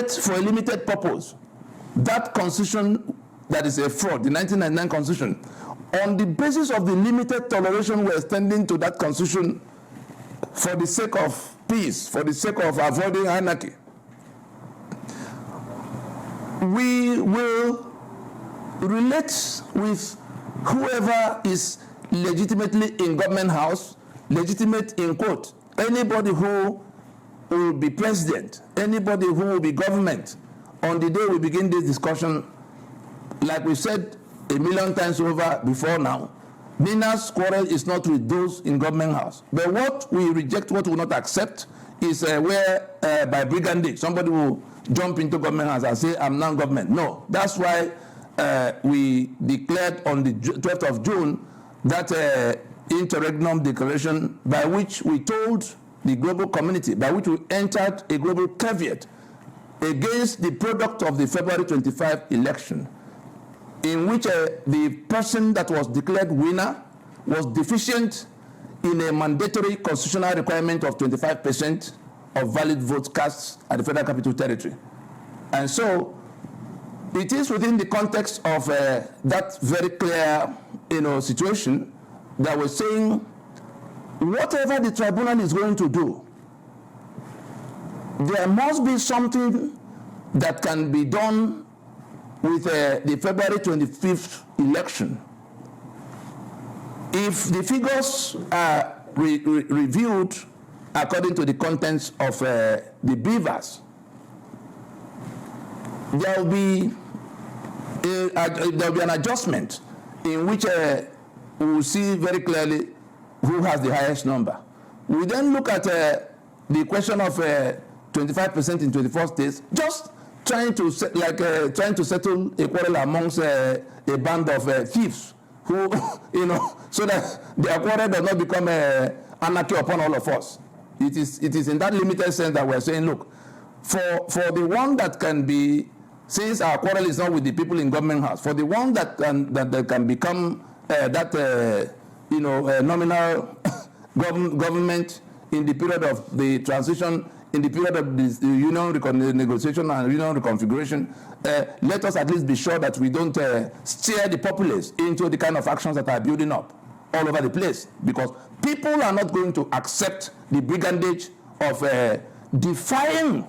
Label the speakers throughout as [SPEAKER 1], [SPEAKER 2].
[SPEAKER 1] violate for a limited purpose that constitution that is a fraud, the 1999 constitution, on the basis of the limited toleration we're extending to that constitution for the sake of peace, for the sake of avoiding anarchy, we will relate with whoever is legitimately in government house, legitimate in quote, anybody who will be president, anybody who will be government on the day we begin this discussion. Like we said a million times over before now, Nina's quarrel is not with those in government house. But what we reject, what we will not accept, is where by brigandage somebody will jump into government house and say, I'm non-government. No, that's why we declared on the 12th of June that interregnum declaration by which we told the global community, by which we entered a global caveat against the product of the February 25 election, in which the person that was declared winner was deficient in a mandatory constitutional requirement of 25% of valid votes cast at the Federal Capital Territory. And so it is within the context of that very clear situation that we're saying whatever the tribunal is going to do, there must be something that can be done with the February 25th election. If the figures are reviewed according to the contents of the beavers, there will be an adjustment in which we will see very clearly who has the highest number. We then look at the question of 25% in 24 states, just trying to settle a quarrel amongst a band of thieves who, so that their quarrel does not become anarchy upon all of us. It is in that limited sense that we're saying, look, for the one that can be, since our quarrel is not with the people in government house, for the one that can become nominal government in the period of the transition, in the period of the union negotiation and union reconfiguration, let us at least be sure that we don't steer the populace into the kind of actions that are building up all over the place, because people are not going to accept the brigandage of defying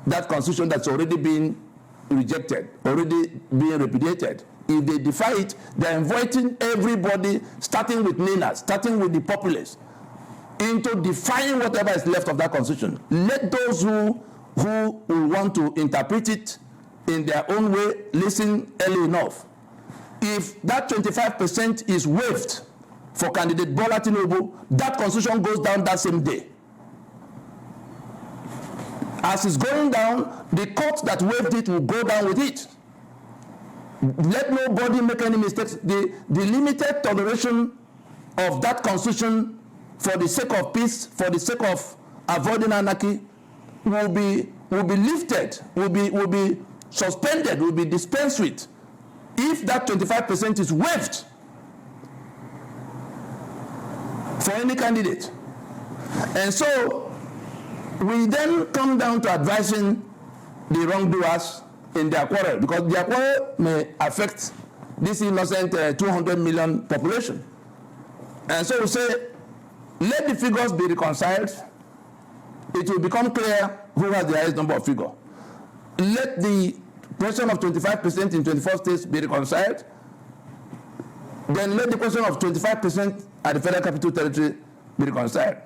[SPEAKER 1] that constitution that's already been rejected, already being repudiated. If they defy it, they're inviting everybody, starting with Nina, starting with the populace, into defying whatever is left of that constitution. Let those who will want to interpret it in their own way listen early enough. If that 25% is waived for candidate Bola Tinubu, that constitution goes down that same day. As it's going down, the court that waived it will go down with it. Let nobody make any mistakes. The limited toleration of that constitution for the sake of peace, for the sake of avoiding anarchy, will be lifted, will be suspended, will be dispensed with if that 25% is waived for any candidate. And so we then come down to advising the wrongdoers in their quarrel, because their quarrel may affect this innocent 200 million population. And so we say, let the figures be reconciled. It will become clear who has the highest number of figures. Let the question of 25% in 24 states be reconciled. Then let the question of 25% at the Federal Capital Territory be reconciled.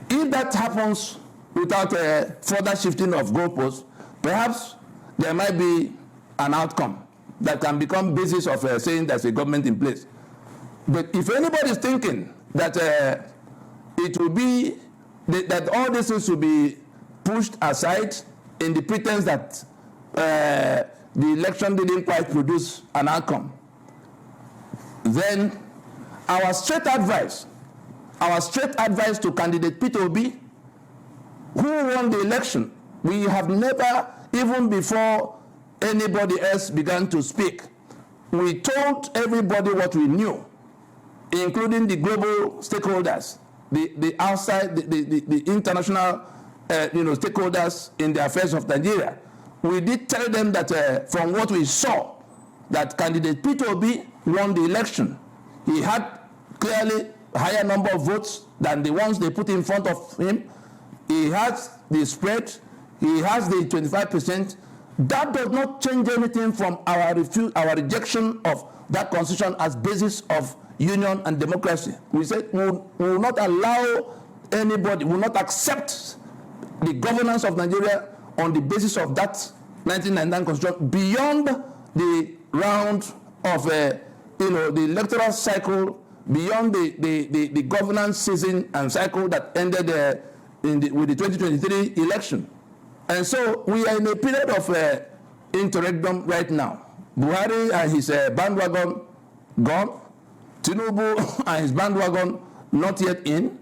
[SPEAKER 1] If that happens without further shifting of goalposts, perhaps there might be an outcome that can become basis of saying there's a government in place. But if anybody is thinking that it will be, that all this is to be pushed aside in the pretense that the election didn't quite produce an outcome, then our straight advice to candidate Peter Obi, who won the election, we have never, even before anybody else began to speak, we told everybody what we knew, including the global stakeholders, the outside, the international stakeholders in the affairs of Nigeria. We did tell them that from what we saw, that candidate Peter Obi won the election. He had clearly a higher number of votes than the ones they put in front of him. He has the spread. He has the 25%. That does not change anything from our rejection of that constitution as basis of union and democracy. We said we will not allow anybody, we will not accept the governance of Nigeria on the basis of that 1999 constitution beyond the round of the electoral cycle, beyond the governance season and cycle that ended with the 2023 election. And so we are in a period of interregnum right now. Buhari and his bandwagon gone. Tinubu and his bandwagon not yet in.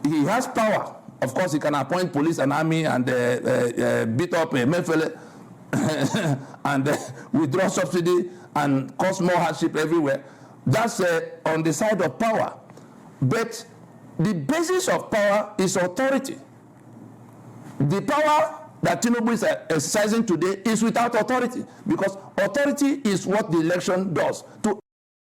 [SPEAKER 1] He has power. Of course, he can appoint police and army and beat up Mefele and withdraw subsidy and cause more hardship everywhere. That's on the side of power. But the basis of power is authority. The power that Tinubu is exercising today is without authority, because authority is what the election does to